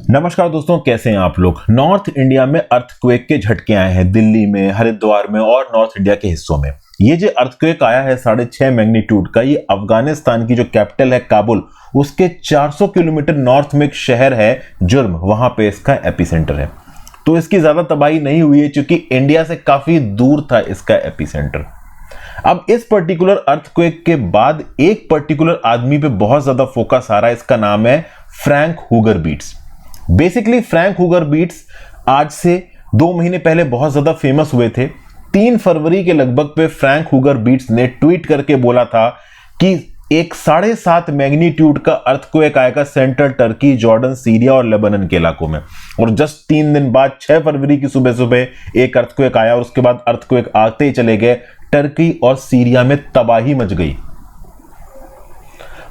नमस्कार दोस्तों, कैसे हैं आप लोग। नॉर्थ इंडिया में अर्थक्वेक के झटके आए हैं, दिल्ली में, हरिद्वार में और नॉर्थ इंडिया के हिस्सों में। ये जो अर्थक्वेक आया है 6.5 मैग्नीट्यूड का, ये अफगानिस्तान की जो कैपिटल है काबुल, उसके 400 किलोमीटर नॉर्थ में एक शहर है जुर्म, वहां पे इसका एपिसेंटर है। तो इसकी ज्यादा तबाही नहीं हुई है क्योंकि इंडिया से काफी दूर था इसका एपिसेंटर। अब इस पर्टिकुलर अर्थक्वेक के बाद एक पर्टिकुलर आदमी पे बहुत ज्यादा फोकस आ रहा है, इसका नाम है Frank Hugger Beats. Basically Frank Hugger Beats आज से 2 महीने पहले बहुत ज्यादा फेमस हुए थे। 3 फरवरी के लगभग पे फ्रैंक हुगर बीट्स ने ट्वीट करके बोला था कि एक 7.5 मैग्नीट्यूड का अर्थक्वेक आएगा सेंट्रल टर्की, जॉर्डन, सीरिया और लेबनान के इलाकों में। और जस्ट 3 दिन बाद 6 फरवरी की सुबह सुबह एक अर्थक्वेक आया और उसके बाद अर्थक्वेक आते ही चले गए। टर्की और सीरिया में तबाही मच गई।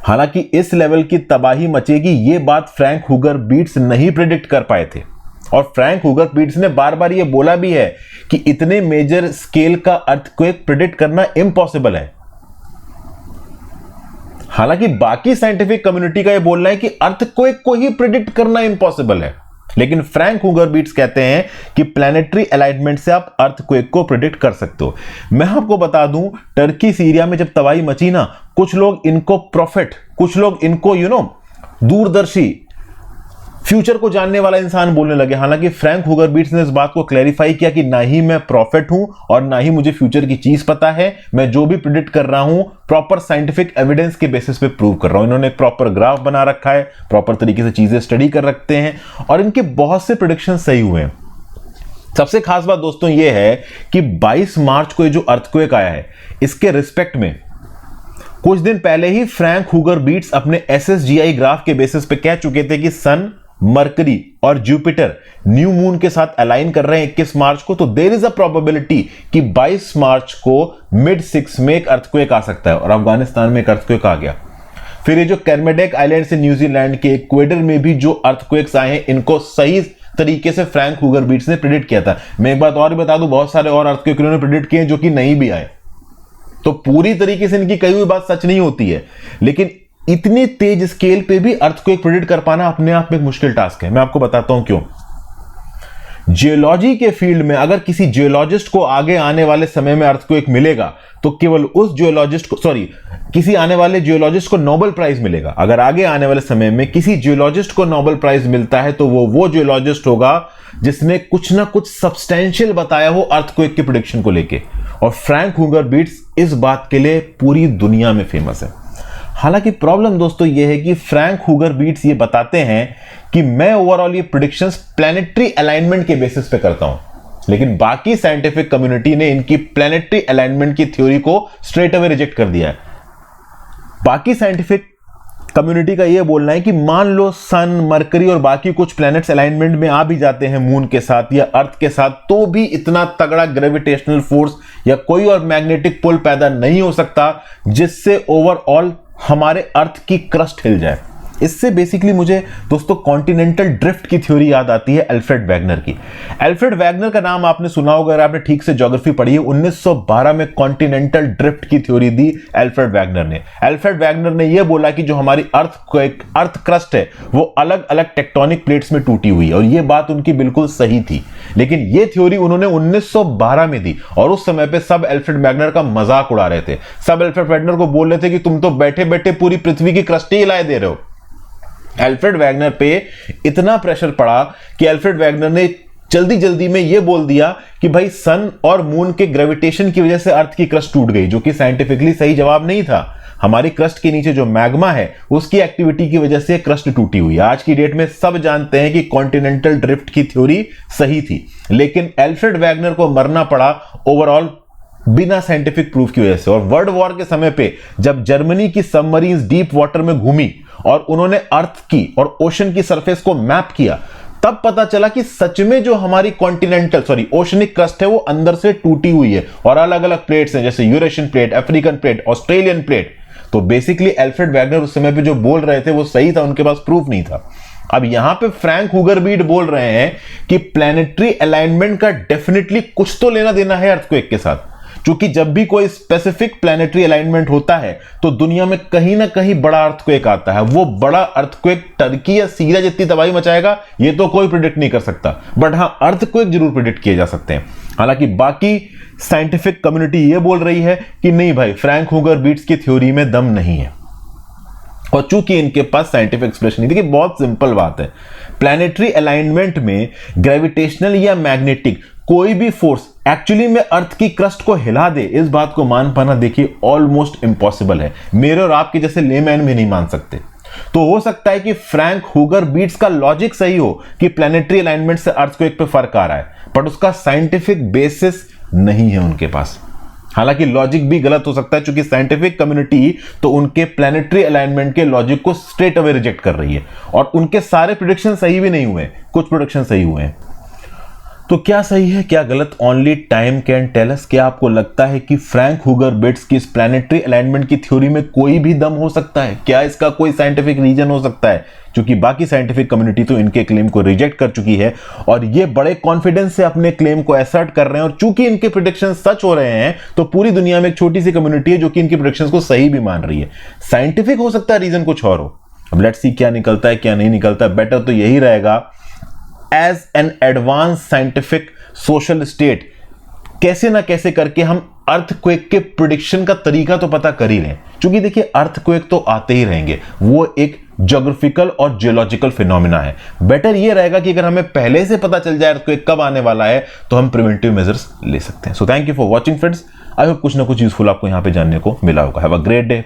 हालांकि इस लेवल की तबाही मचेगी ये बात फ्रैंक हुगर बीट्स नहीं प्रेडिक्ट कर पाए थे। और फ्रैंक हुगर बीट्स ने बार बार ये बोला भी है कि इतने मेजर स्केल का अर्थक्वेक प्रेडिक्ट करना इम्पॉसिबल है। हालांकि बाकी साइंटिफिक कम्युनिटी का ये बोलना है कि अर्थक्वेक को ही प्रेडिक्ट करना इम्पॉसिबल है, लेकिन फ्रैंक हुगर बीट्स कहते हैं कि प्लैनेटरी अलाइनमेंट से आप अर्थक्वेक को प्रेडिक्ट कर सकते हो। मैं आपको बता दूं, टर्की सीरिया में जब तबाही मची ना, कुछ लोग इनको प्रॉफिट, कुछ लोग इनको दूरदर्शी, फ्यूचर को जानने वाला इंसान बोलने लगे। हालांकि फ्रैंक हुगर बीट्स ने इस बात को क्लैरिफाई किया कि ना ही मैं प्रॉफिट हूं और ना ही मुझे फ्यूचर की चीज पता है। मैं जो भी प्रेडिक्ट कर रहा हूं प्रॉपर साइंटिफिक एविडेंस के बेसिस पे प्रूव कर रहा हूं। इन्होंने एक प्रॉपर ग्राफ बना रखा है, प्रॉपर तरीके से चीजें स्टडी कर रखते हैं और इनके बहुत से प्रेडिक्शन सही हुए हैं। सबसे खास बात दोस्तों यह है कि 22 मार्च को ये जो अर्थक्वेक आया है, इसके रिस्पेक्ट में कुछ दिन पहले ही फ्रैंक हुगर बीट्स अपने SSGI ग्राफ के बेसिस पे कह चुके थे कि सन, मरकरी और जुपिटर न्यू मून के साथ अलाइन कर रहे हैं 21 मार्च को। तो देयर इज अ प्रोबेबिलिटी कि 22 मार्च को मिड 6 में एक अर्थक्वेक आ सकता है। और अफगानिस्तान में एक अर्थक्वेक आ गया। फिर ये जो कैरमेडेक आइलैंड से न्यूजीलैंड के इक्वेडर में भी जो अर्थक्वेक्स आए हैं, इनको सही तरीके से फ्रैंक हुगर बीट्स ने प्रेडिक्ट किया था। मैं एक बात और भी बता दूं, बहुत सारे और अर्थक्वेक इन्होंने प्रेडिक्ट किए जो कि नहीं भी आए। तो पूरी तरीके से इनकी कही हुई बात सच नहीं होती है, लेकिन इतनी तेज स्केल पे भी अर्थक्वेक प्रेडिक्ट कर पाना अपने आप में एक मुश्किल टास्क है। मैं आपको बताता हूं क्यों। जियोलॉजी के फील्ड में अगर किसी जियोलॉजिस्ट को आगे आने वाले समय में अर्थक्वेक मिलेगा तो केवल उस जियोलॉजिस्ट को, किसी आने वाले जियोलॉजिस्ट को नोबेल प्राइज मिलेगा। अगर आगे आने वाले समय में किसी जियोलॉजिस्ट को नोबेल प्राइज मिलता है तो वो जियोलॉजिस्ट होगा जिसने कुछ ना कुछ सब्सटेंशियल बताया हो अर्थक्वेक के प्रेडिक्शन को लेके। और फ्रैंक हुगर बीट्स इस बात के लिए पूरी दुनिया में फेमस है। हालांकि प्रॉब्लम दोस्तों यह है कि फ्रैंक हुगर बीट्स ये बताते हैं कि मैं ओवरऑल ये प्रेडिक्शंस प्लैनेटरी अलाइनमेंट के बेसिस पे करता हूं, लेकिन बाकी साइंटिफिक कम्युनिटी ने इनकी प्लैनेटरी अलाइनमेंट की थ्योरी को स्ट्रेट अवे रिजेक्ट कर दिया है। बाकी साइंटिफिक कम्युनिटी का यह बोलना है कि मान लो सन, मरकरी और बाकी कुछ प्लैनेट्स अलाइनमेंट में आ भी जाते हैं मून के साथ या अर्थ के साथ, तो भी इतना तगड़ा ग्रेविटेशनल फोर्स या कोई और मैग्नेटिक पुल पैदा नहीं हो सकता जिससे ओवरऑल हमारे अर्थ की क्रस्ट हिल जाए। इससे बेसिकली मुझे दोस्तों कॉन्टिनेंटल ड्रिफ्ट की थ्योरी याद आती है अल्फ्रेड वैगनर की। अल्फ्रेड वैगनर का नाम आपने सुना होगा अगर आपने ठीक से ज्योग्राफी पढ़ी है। 1912 में कॉन्टिनेंटल ड्रिफ्ट की थ्योरी दी अल्फ्रेड वैगनर ने। अल्फ्रेड वैगनर ने यह बोला कि जो हमारी अर्थ क्रस्ट है वो अलग अलग टेक्टोनिक प्लेट्स में टूटी हुई है, और यह बात उनकी बिल्कुल सही थी। लेकिन यह थ्योरी उन्होंने 1912 में दी और उस समय पे सब अल्फ्रेड वैगनर का मजाक उड़ा रहे थे। सब अल्फ्रेड वैगनर को बोल रहे थे कि तुम तो बैठे बैठे पूरी पृथ्वी की क्रस्ट ही हिलाए दे रहे हो। अल्फ्रेड वैगनर पे इतना प्रेशर पड़ा कि अल्फ्रेड वैगनर ने जल्दी जल्दी में यह बोल दिया कि भाई सन और मून के ग्रेविटेशन की वजह से अर्थ की क्रस्ट टूट गई, जो कि साइंटिफिकली सही जवाब नहीं था। हमारी क्रस्ट के नीचे जो मैग्मा है उसकी एक्टिविटी की वजह से क्रस्ट टूटी हुई है। आज की डेट में सब जानते हैं कि कॉन्टिनेंटल ड्रिफ्ट की थ्योरी सही थी, लेकिन अल्फ्रेड वैगनर को मरना पड़ा ओवरऑल बिना साइंटिफिक प्रूफ की वजह से। और वर्ल्ड वॉर के समय पे जब जर्मनी की सबमरीन्स डीप वाटर में घूमी और उन्होंने अर्थ की और ओशन की सरफेस को मैप किया, तब पता चला कि सच में जो हमारी ओशनिक क्रस्ट है वो अंदर से टूटी हुई है और अलग अलग प्लेट्स हैं, जैसे Eurasian plate, African plate, Australian plate. तो बेसिकली अल्फ्रेड वैगनर उस समय पे जो बोल रहे थे वो सही था, उनके पास प्रूफ नहीं था। अब यहां पे फ्रैंक हुगर बीट बोल रहे हैं कि प्लैनेटरी अलाइनमेंट का डेफिनेटली कुछ तो लेना देना है अर्थक्वेक के साथ, क्योंकि जब भी कोई स्पेसिफिक प्लैनेटरी अलाइनमेंट होता है तो दुनिया में कहीं ना कहीं बड़ा अर्थक्वेक आता है। वो बड़ा अर्थक्वेक टर्की या सीरिया जितनी तबाही मचाएगा ये तो कोई प्रिडिक्ट नहीं कर सकता, बट हां अर्थक्वेक जरूर प्रिडिक्ट किए जा सकते हैं। हालांकि बाकी साइंटिफिक कम्युनिटी ये बोल रही है कि नहीं भाई, फ्रैंक हुगर बीट्स की थ्योरी में दम नहीं है, और चूंकि इनके पास साइंटिफिक एक्सप्लेनेशन नहीं। देखिए बहुत सिंपल बात है, प्लैनेटरी अलाइनमेंट में ग्रेविटेशनल या मैग्नेटिक कोई भी फोर्स एक्चुअली में अर्थ की क्रस्ट को हिला दे, इस बात को मान पाना देखिए ऑलमोस्ट इम्पॉसिबल है। मेरे और आपके जैसे लेमैन भी नहीं मान सकते। तो हो सकता है कि फ्रैंक हुगर बीट्स का लॉजिक सही हो कि प्लैनेटरी अलाइनमेंट से अर्थक्वेक पे फर्क आ रहा है, बट उसका साइंटिफिक बेसिस नहीं है उनके पास। हालांकि लॉजिक भी गलत हो सकता है, क्योंकि साइंटिफिक कम्युनिटी तो उनके प्लैनेटरी अलाइनमेंट के लॉजिक को स्ट्रेट अवे रिजेक्ट कर रही है, और उनके सारे प्रेडिक्शन सही भी नहीं हुए, कुछ प्रेडिक्शन सही हुए हैं। तो क्या सही है क्या गलत, only time can tell us. क्या आपको लगता है कि फ्रैंक हुगर बीट्स की इस प्लैनेटरी अलाइनमेंट की थ्योरी में कोई भी दम हो सकता है? क्या इसका कोई साइंटिफिक रीजन हो सकता है? क्योंकि बाकी साइंटिफिक कम्युनिटी तो इनके क्लेम को रिजेक्ट कर चुकी है, और ये बड़े कॉन्फिडेंस से अपने क्लेम को असर्ट कर रहे हैं, और चूंकि इनके प्रेडिक्शन सच हो रहे हैं तो पूरी दुनिया में एक छोटी सी कम्युनिटी है जो कि इनके प्रेडिक्शंस को सही भी मान रही है। साइंटिफिक हो सकता है रीजन कुछ और हो। अब लेट्स सी क्या निकलता है क्या नहीं निकलता। बेटर तो यही रहेगा, as an advance scientific social state कैसे ना कैसे करके हम अर्थक्वेक के प्रेडिक्शन का तरीका तो पता कर ही लें, क्योंकि देखिए अर्थक्वेक तो आते ही रहेंगे, वो एक ज्योग्राफिकल और जियोलॉजिकल फिनोमिना है। बेटर ये रहेगा कि अगर हमें पहले से पता चल जाए अर्थक्वेक कब आने वाला है तो हम प्रिवेंटिव मेजर्स ले सकते हैं। So thank you for watching friends, I hope कुछ ना कुछ यूजफुल आपको यहां पे जानने को मिला होगा। Have a great day.